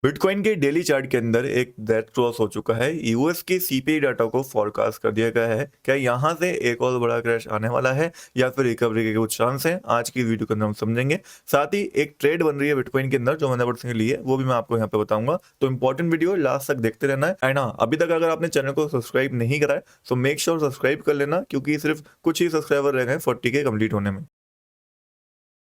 Bitcoin के daily chart के अंदर एक डेथ क्रॉस हो चुका है। यूएस के सीपीआई डाटा को फोरकास्ट कर दिया गया है। क्या यहाँ से एक और बड़ा क्रैश आने वाला है या फिर रिकवरी के कुछ चांस हैं? आज की वीडियो के अंदर हम समझेंगे। साथ ही एक ट्रेड बन रही है बिटकॉइन के अंदर जो मैंने पर्सनली ली है, वो भी मैं आपको यहाँ पे बताऊंगा। तो इंपॉर्टेंट वीडियो लास्ट तक देखते रहना है। एंड हाँ, अभी तक अगर आपने चैनल को सब्सक्राइब नहीं करा है तो मेक श्योर सब्सक्राइब कर लेना, क्योंकि सिर्फ कुछ ही सब्सक्राइबर रह गए 40 के कंप्लीट होने में।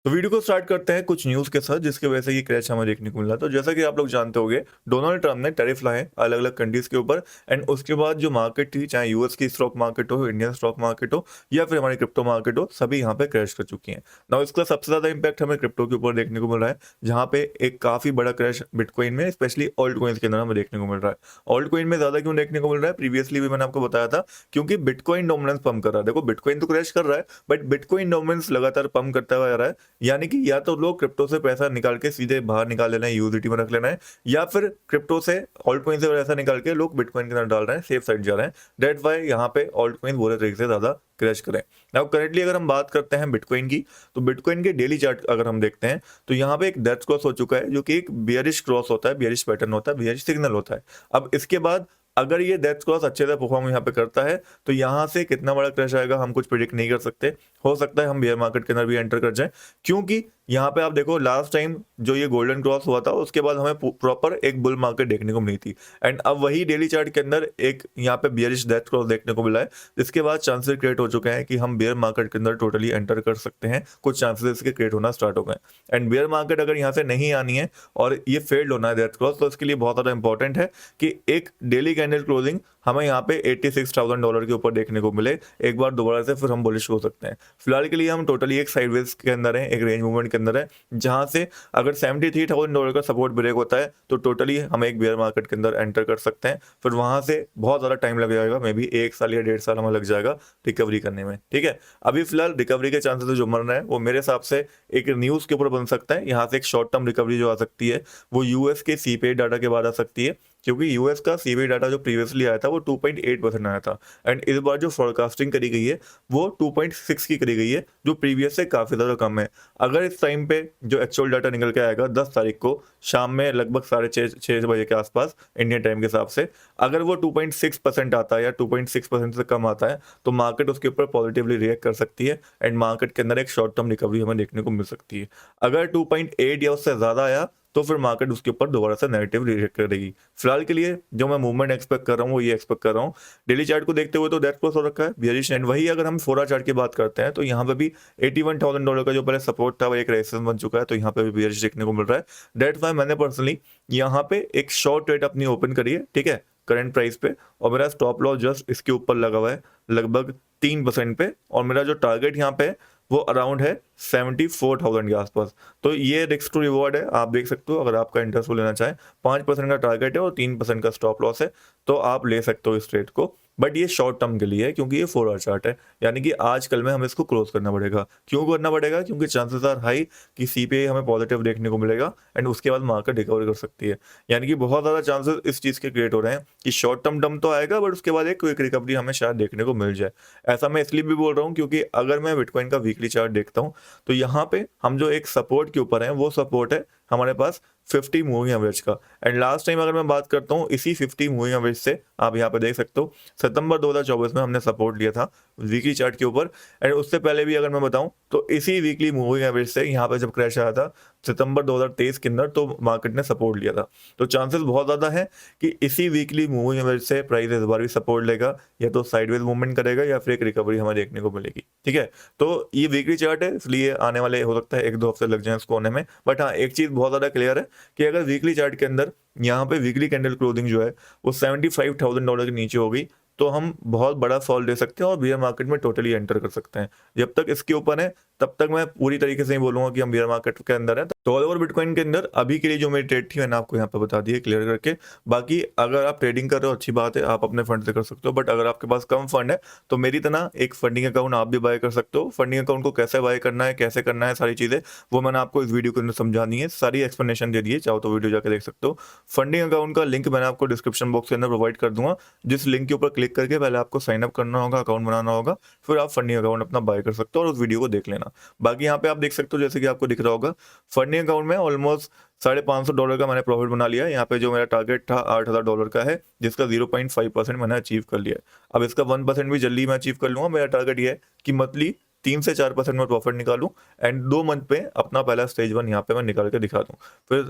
तो वीडियो को स्टार्ट करते हैं कुछ न्यूज़ के साथ जिसकी वजह से ये क्रैश हमें देखने को मिला। तो जैसा कि आप लोग जानते होंगे, डोनाल्ड ट्रम्प ने टैरिफ लाए अलग अलग कंट्रीज के ऊपर। एंड उसके बाद जो मार्केट थी, चाहे यूएस की स्टॉक मार्केट हो, इंडियन स्टॉक मार्केट हो या फिर हमारी क्रिप्टो मार्केट हो, सभी यहाँ पे क्रैश कर चुकी हैं। ना इसका सबसे ज़्यादा इंपैक्ट हमें क्रिप्टो के ऊपर देखने को मिल रहा है, जहाँ पे एक काफ़ी बड़ा क्रैश बिटकॉइन में, स्पेशली ऑल्ट कॉइन्स के अंदर हमें देखने को मिल रहा है। ऑल्ट कॉइन में ज़्यादा क्यों देखने को मिल रहा है, प्रीवियसली भी मैंने आपको बताया था, क्योंकि बिटकॉइन डोमिनेंस पंप कर रहा है। देखो, बिटकॉइन तो क्रैश कर रहा है बट बिटकॉइन डोमिनेंस लगातार पंप करता हुआ आ रहा है। यानी कि या तो लोग क्रिप्टो से पैसा निकाल के सीधे बाहर निकाल लेना है, यूएसडीटी में रख लेना है, या फिर क्रिप्टो से ऑल्ट कॉइन से पैसा निकाल के लोग बिटकॉइन के अंदर डाल रहे हैं, सेफ साइड जा रहे हैं। दैट वाई यहाँ पे ऑल्ट कॉइन बुरे तरीके से ज्यादा क्रैश करें। नाउ करेंटली अगर हम बात करते हैं बिटकॉइन की, तो बिटकॉइन के डेली चार्ट अगर हम देखते हैं तो यहाँ पे एक डेथ क्रॉस हो चुका है, जो कि एक बियरिश क्रॉस होता है, बियरिश पैटर्न होता है, बियरिश सिग्नल होता है। अब इसके बाद अगर ये डेथ क्रॉस अच्छे से परफॉर्म यहाँ पे करता है तो यहाँ से कितना बड़ा क्रैश आएगा हम कुछ प्रिडिक्ट नहीं कर सकते। हो सकता है हम बेयर मार्केट के अंदर भी एंटर कर जाएं, क्योंकि यहाँ पे आप देखो, लास्ट टाइम जो ये गोल्डन क्रॉस हुआ था उसके बाद हमें प्रॉपर एक बुल मार्केट देखने को मिली थी। एंड अब वही डेली चार्ट के अंदर एक यहाँ पे बियरिश डेथ क्रॉस देखने को मिला है, जिसके बाद चांसेस क्रिएट हो चुके हैं कि हम बेयर मार्केट के अंदर टोटली एंटर कर सकते हैं। कुछ चांसेस इसके क्रिएट होना स्टार्ट हो गए। एंड बेयर मार्केट अगर यहाँ से नहीं आनी है और ये फेल्ड होना है डेथ क्रॉस, तो इसके लिए बहुत ज़्यादा इंपॉर्टेंट है कि एक डेली कैंडल क्लोजिंग हमें यहाँ पे $86,000 के ऊपर देखने को मिले एक बार दोबारा से, फिर हम बुलिश हो सकते हैं। फिलहाल के लिए हम टोटली एक साइडवेज के अंदर है, एक रेंज मूवमेंट के अंदर है, जहां से अगर $73,000 का सपोर्ट ब्रेक होता है तो टोटली हम एक बेयर मार्केट के अंदर एंटर कर सकते हैं। फिर वहां से बहुत ज़्यादा टाइम लग जाएगा, मे बी 1 साल या 1.5 साल हमें लग जाएगा रिकवरी करने में। ठीक है, अभी फिलहाल रिकवरी के चांसेस जो मर रहे हैं वो मेरे हिसाब से एक न्यूज़ के ऊपर बन सकता है। यहाँ से एक शॉर्ट टर्म रिकवरी जो आ सकती है वो यूएस के सीपीआई डाटा के बाद आ सकती है, क्योंकि यूएस का सीपीआई डाटा जो प्रीवियसली आया था वो 2.8% आया था। एंड इस बार जो फोरकास्टिंग करी गई है वो 2.6 की करी गई है, जो प्रीवियस से काफ़ी ज़्यादा कम है। अगर इस टाइम पे जो एक्चुअल डाटा निकल के आएगा 10 तारीख को शाम में लगभग 6:30 के आसपास इंडियन टाइम के हिसाब से, अगर वो 2.6% आता है या 2.6% से कम आता है तो मार्केट उसके ऊपर पॉजिटिवली रिएक्ट कर सकती है। एंड मार्केट के अंदर एक शॉर्ट टर्म रिकवरी हमें देखने को मिल सकती है। अगर 2.8 या उससे ज़्यादा आया तो फिर मार्केट उसके ऊपर दोबारा से नेगेटिव रिएक्ट करेगी। फिलहाल के लिए जो मैं मूवमेंट एक्सपेक्ट कर रहा हूँ वो ये एक्सपेक्ट कर रहा हूँ। डेली चार्ट को देखते हुए तो डेथ क्रॉस हो रखा है, बियरिश। एंड वही अगर हम 4 चार्ट की बात करते हैं तो यहाँ पे भी $81,000 का जो पहले सपोर्ट था वो एक रेजिस्टेंस बन चुका है, तो यहाँ पे भी बियरिश देखने को मिल रहा है। डेट वाई मैंने पर्सनली यहाँ पे एक शॉर्ट ट्रेड अपनी ओपन करी है, ठीक है, करंट प्राइस पे, और मेरा स्टॉप लॉस जस्ट इसके ऊपर लगा हुआ है लगभग 3% पे, और मेरा जो टारगेट यहाँ पे वो अराउंड है 74,000 के आसपास। तो ये रिस्क टू रिवॉर्ड है, आप देख सकते हो। अगर आपका इंटरेस्ट को लेना चाहें, 5% का टारगेट है और 3% का स्टॉप लॉस है, तो आप ले सकते हो इस ट्रेड को। बट ये शॉर्ट टर्म के लिए है, क्योंकि ये 4 आवर चार्ट है, यानी कि आज कल में हमें इसको क्लोज करना पड़ेगा। क्यों करना पड़ेगा? क्योंकि चांसेस आर हाई कि सीपीआई हमें पॉजिटिव देखने को मिलेगा एंड उसके बाद मार्केट रिकवर कर सकती है। यानी कि बहुत ज़्यादा चांसेस इस चीज़ के क्रिएट हो रहे हैं कि शॉर्ट टर्म डम तो आएगा बट उसके बाद एक क्विक रिकवरी हमें शायद देखने को मिल जाए। ऐसा मैं इसलिए भी बोल रहा हूँ क्योंकि अगर मैं बिटकॉइन का वीकली चार्ट देखता हूँ तो यहाँ पे हम जो एक सपोर्ट के ऊपर हैं वो सपोर्ट है हमारे पास 50 मूविंग एवरेज का। एंड लास्ट टाइम अगर मैं बात करता हूँ इसी 50 मूविंग एवरेज से, आप यहाँ पे देख सकते हो सितंबर 2024 में हमने सपोर्ट लिया था वीकली चार्ट के ऊपर। एंड उससे पहले भी अगर मैं बताऊं तो इसी वीकली मूविंग एवरेज से यहाँ पे जब क्रैश आया था सितंबर 2023 के अंदर, तो मार्केट ने सपोर्ट लिया था। तो चांसेस बहुत ज़्यादा है कि इसी वीकली मूविंग एवरेज से प्राइस इस बार भी सपोर्ट लेगा, या तो साइडवेज मूवमेंट करेगा या फिर एक रिकवरी हमें देखने को मिलेगी। ठीक है, तो ये वीकली चार्ट है, इसलिए आने वाले हो सकता है 1-2 हफ्ते लग जाए इसको होने में। बट हाँ, एक चीज़ बहुत ज़्यादा क्लियर है कि अगर वीकली चार्ट के अंदर यहाँ पे वीकली कैंडल क्लोजिंग जो है वो $75,000 के नीचे होगी तो हम बहुत बड़ा फॉल दे सकते हैं और बियर मार्केट में टोटली एंटर कर सकते हैं। जब तक इसके ऊपर है तब तक मैं पूरी तरीके से नहीं बोलूंगा कि हम बियर मार्केट के अंदर है। तो ऑल ओवर बिटकॉइन के अंदर अभी के लिए जो मेरी ट्रेड थी मैंने आपको यहाँ पे बता दी है क्लियर करके। बाकी अगर आप ट्रेडिंग कर रहे हो अच्छी बात है, आप अपने फंड से कर सकते हो। बट अगर आपके पास कम फंड है तो मेरी तरह एक फंडिंग अकाउंट आप भी बाय कर सकते हो। फंडिंग अकाउंट को कैसे बाय करना है, कैसे करना है, सारी चीज़ें वो मैंने आपको इस वीडियो के अंदर समझानी है, सारी एक्सप्लेनेशन दे दी है, चाहो तो वीडियो जाकर देख सकते हो। फंडिंग अकाउंट का लिंक मैंने आपको डिस्क्रिप्शन बॉक्स के अंदर प्रोवाइड कर दूंगा, जिस लिंक के ऊपर क्लिक करके पहले आपको साइन अप करना होगा, अकाउंट बनाना होगा, फिर आप फंडिंग अकाउंट अपना बाय कर सकते हो और उस वीडियो को देख लेना। बाकी यहाँ पे आप देख सकते हो जैसे कि आपको दिख रहा होगा फंडिंग अकाउंट में ऑलमोस्ट $550 का मैंने प्रॉफिट बना लिया। यहाँ पे जो मेरा टारगेट था $8000 का है, जिसका 0.5% मैंने अचीव कर लिया है। अब इसका 1% भी जल्दी मैं अचीव कर लूँगा। मेरा टारगेट ये है कि मंथली 3 से 4% में प्रॉफिट निकालूं एंड 2 मंथ पे अपना पहला स्टेज 1 यहाँ पे मैं निकाल के दिखा दूं। फिर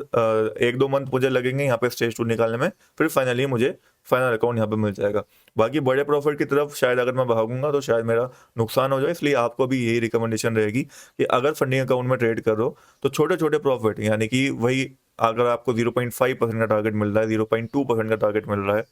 1-2 मंथ मुझे लगेंगे यहाँ पे स्टेज 2 निकालने में, फिर फाइनली मुझे फाइनल अकाउंट यहाँ पे मिल जाएगा। बाकी बड़े प्रॉफिट की तरफ शायद अगर मैं भागूंगा तो शायद मेरा नुकसान हो जाए, इसलिए आपको भी यही रिकमेंडेशन रहेगी कि अगर फंडिंग अकाउंट में ट्रेड कर रहे हो तो छोटे छोटे प्रॉफिट, यानी कि वही अगर आपको 0.5% का टारगेट मिल रहा है, 0.2% का टारगेट मिल रहा है,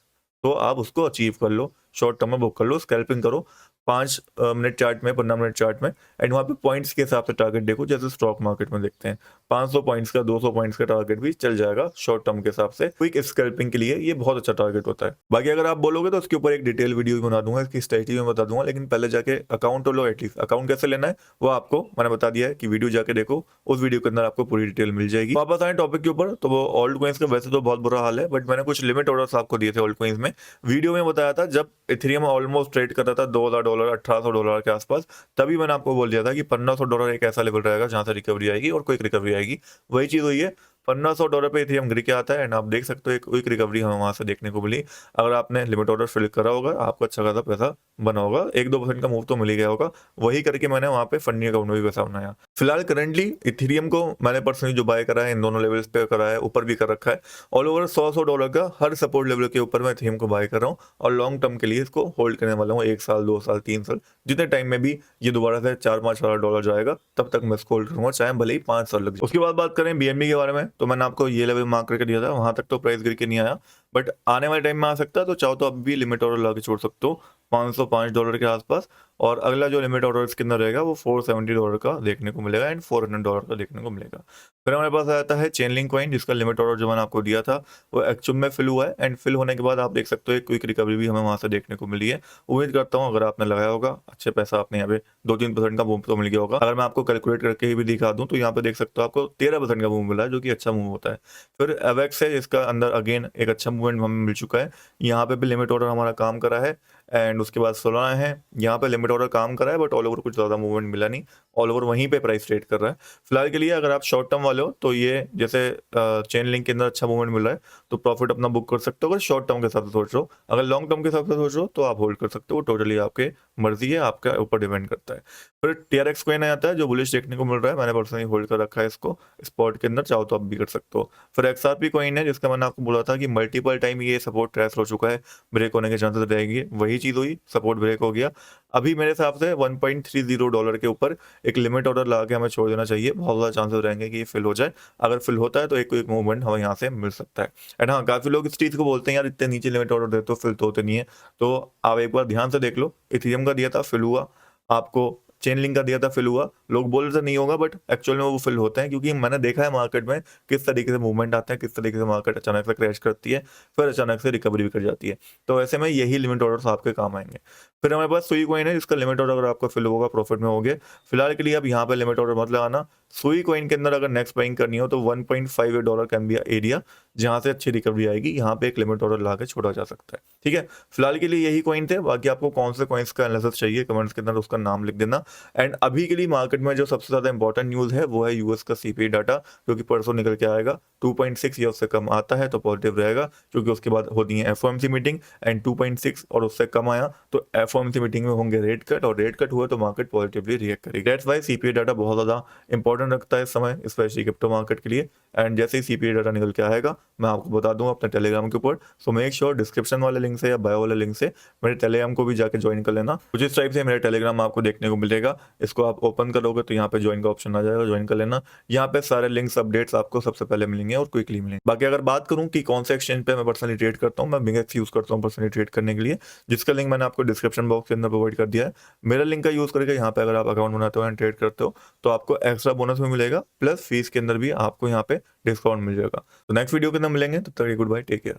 तो आप उसको अचीव कर लो, शॉर्ट टर्म में बुक कर लो, स्कैल्पिंग करो 5 मिनट चार्ट में, 15 मिनट चार्ट में, एंड वहाँ पे पॉइंट्स के हिसाब से टारगेट देखो, जैसे स्टॉक मार्केट में देखते हैं 500 पॉइंट्स का, 200 पॉइंट्स का टारगेट भी चल जाएगा शॉर्ट टर्म के हिसाब से। क्विक स्कैल्पिंग के लिए ये बहुत अच्छा टारगेट होता है। बाकी अगर आप बोलोगे तो उसके ऊपर एक डिटेल वीडियो भी बना दूंगा, इसकी स्ट्रेटजी में बता दूंगा, लेकिन पहले जाके अकाउंट तो लो एटलीस्ट। अकाउंट कैसे लेना है वो आपको मैंने बता दिया है कि वीडियो जाके देखो, उस वीडियो के अंदर आपको पूरी डिटेल मिल जाएगी। वापस आए टॉपिक के ऊपर, तो वो ऑल्ट कॉइंस का वैसे तो बहुत बुरा हाल है, बट मैंने कुछ लिमिट ऑर्डर्स आपको दिए थे ऑल्ट कॉइंस में। वीडियो में बताया था जब इथेरियम ऑलमोस्ट ट्रेड कर रहा था $2000 $1800 के आसपास, तभी मैंने आपको बोल दिया था कि $1500 एक ऐसा लेवल रहेगा जहां से रिकवरी आएगी और क्विक रिकवरी आएगी। वही चीज हुई है, $1500 पे इथेरियम गिर के आता है एंड आप देख सकते हो एक क्विक रिकवरी हमें वहां से देखने को मिली। अगर आपने लिमिट ऑर्डर फिल करा होगा, आपको अच्छा खासा पैसा बना होगा, 1-2% का मूव तो मिल ही गया होगा। वही करके मैंने वहां पे फंडिंग अकाउंट में भी पैसा बनाया। फिलहाल करंटली इथेरियम को मैंने पर्सनली जो बाय करा है, इन दोनों लेवल्स पे करा है, ऊपर भी कर रखा है। ऑल ओवर $100 का हर सपोर्ट लेवल के ऊपर मैं इथेरियम को बाय कर रहा हूँ और लॉन्ग टर्म के लिए इसको होल्ड करने वाला हूँ, 1 साल 2 साल 3 साल, जितने टाइम में भी ये दोबारा से $4-5 जाएगा तब तक मैं इसको होल्ड करूंगा, चाहे भले ही 5 साल लग जाए। उसके बाद बात करें बीएमबी के बारे में, तो मैंने आपको ये लेवल मार्क करके दिया था, वहां तक तो प्राइस गिर के नहीं आया, बट आने वाले टाइम में आ सकता है, तो चाहो तो अब भी लिमिट ऑर्डर ला के छोड़ सकते हो $505 के आसपास। और अगला जो लिमिट ऑर्डर इसके अंदर रहेगा वो $470 का देखने को मिलेगा एंड $400 का देखने को मिलेगा। फिर हमारे पास आता है चेन लिंक कॉइन, जिसका लिमिट ऑर्डर जो मैंने आपको दिया था वो एक्चुअल में फिल हुआ है एंड फिल होने के बाद आप देख सकते हो एक क्विक रिकवरी भी हमें वहां से देखने को मिली है। उम्मीद करता हूँ अगर आपने लगाया होगा अच्छे पैसा, आपने यहाँ पे 2-3% का मूव तो मिल गया होगा। अगर मैं आपको कैलकुलेट करके भी दिखा दूं तो यहाँ पे देख सकते हो आपको 13% का मूव मिला है, जो कि अच्छा मूव होता है। फिर एवेक्स है, इसका अंदर अगेन एक अच्छा मूवमेंट हमें मिल चुका है, यहाँ पे भी लिमिट ऑर्डर हमारा काम करा है। एंड उसके बाद सोलाना है, यहाँ पे लिमिट ऑर्डर काम करा है बट ऑल ओवर कुछ ज़्यादा मूवमेंट मिला नहीं, ऑल ओवर वहीं पे प्राइस ट्रेड कर रहा है। फिलहाल के लिए अगर आप शॉर्ट टर्म वाले हो तो ये जैसे चेन लिंक के अंदर अच्छा मूवमेंट मिल रहा है तो प्रॉफिट अपना बुक कर सकते हो अगर शॉर्ट टर्म के हिसाब से सोच रहे हो। अगर लॉन्ग टर्म के हिसाब से सोच रहे हो तो आप होल्ड कर सकते हो, टोटली आपके मर्जी है, आपका ऊपर डिपेंड करता है। फिर TRX कॉइन आता है जो बुलिश देखने को मिल रहा है, मैंने पर्सनली होल्ड कर रखा है इसको स्पॉट के अंदर, चाहो तो आप भी कर सकते हो। फिर XRP कॉइन है, जिसका मैंने आपको बोला था कि मल्टीपल टाइम ये सपोर्ट क्रैश हो चुका है, ब्रेक होने के चांसेस रहेंगे, वही चीज़ हुई, सपोर्ट ब्रेक हो गया। अभी मेरे हिसाब से $1.30 के ऊपर एक लिमिट ऑर्डर लगा के हमें छोड़ देना चाहिए, बहुत ज़्यादा चांसेस रहेंगे कि ये फिल हो जाए। अगर फिल होता है तो एक क्विक मूवमेंट हमें यहाँ से मिल सकता है। एंड हाँ, काफ़ी लोग इस चीज़ को बोलते हैं यार इतने नीचे लिमिट ऑर्डर देते हो फिल तो होते नहीं है, तो आप एक बार ध्यान से देख लो, इथेरियम का दिया था फिल हुआ, आपको चेन लिंक का दिया था फिल हुआ। लोग बोल रहे थे नहीं होगा, बट एक्चुअल में वो फिल होते हैं, क्योंकि मैंने देखा है मार्केट में किस तरीके से मूवमेंट आते हैं, किस तरीके से मार्केट अचानक से क्रैश करती है, फिर अचानक से रिकवरी भी कर जाती है। तो ऐसे में यही लिमिट ऑर्डर्स आपके काम आएंगे। फिर हमारे पास सुई कॉइन है, जिसका लिमिट ऑर्डर अगर आपका फिल होगा प्रॉफिट में होगे। फिलहाल के लिए अब यहाँ पे लिमिट ऑर्डर मत लगाना। सुई कॉइन के अंदर अगर नेक्स्ट बाइंग करनी हो तो $1.58 कैन बी एरिया जहाँ से अच्छी रिकवरी आएगी, यहाँ पे एक लिमिट ऑर्डर ला के छोड़ा जा सकता है। ठीक है, फिलहाल के लिए यही कॉइन थे। बाकी आपको कौन से कॉइन्स का एनालिसिस चाहिए कमेंट्स के अंदर उसका नाम लिख देना। एंड अभी के लिए मार्केट में जो सबसे ज़्यादा इंपॉर्टेंट न्यूज़ है वो है यूएस का सीपीआई डाटा, जो कि परसों निकल के आएगा। 2.6 या उससे कम आता है तो पॉजिटिव रहेगा, क्योंकि उसके बाद होती है एफओएमसी मीटिंग, एंड 2.6 और उससे कम आया तो एफओएमसी मीटिंग में होंगे रेट कट, और रेट कट हुआ तो मार्केट पॉजिटिवली रिएक्ट करेगी। दैट्स वाई सीपीआई डाटा बहुत ज़्यादा इंपॉर्टेंट रखता है इस समय, स्पेशली क्रिप्टो मार्केट के लिए। एंड जैसे ही सीपीआई डाटा निकल के आएगा मैं आपको बता दूंगा अपने टेलीग्राम के ऊपर, सो मेक श्योर डिस्क्रिप्शन वाले लिंक से या बायो वाले लिंक से मेरे टेलीग्राम को भी जाके ज्वाइन कर लेना। कुछ इस टाइप से मेरा टेलीग्राम आपको देखने को मिलेगा, इसको आप ओपन करोगे तो यहाँ पे ज्वाइन का ऑप्शन आ जाएगा, ज्वाइन कर लेना। यहाँ पे सारे लिंक्स अपडेट्स आपको सबसे पहले मिलेंगे और क्विकली मिलेंगे। बाकी अगर बात करूँ कि कौन से एक्सचेंज पे मैं पर्सनली ट्रेड करता हूँ, मैं बिंगेक्स यूज करता हूँ पर्सनली ट्रेड करने के लिए, जिसका लिंक मैंने आपको डिस्क्रिप्शन बॉक्स के अंदर प्रोवाइड कर दिया है। मेरा लिंक का यूज करके यहाँ पे अगर आप अकाउंट बनाते हो एंड ट्रेड करते हो तो आपको एक्स्ट्रा बोनस में मिलेगा, प्लस फीस के अंदर भी आपको यहाँ पे डिस्काउंट मिल जाएगा। तो नेक्स्ट वीडियो के अंदर मिलेंगे, तब तक गुड बाय, टेक केयर।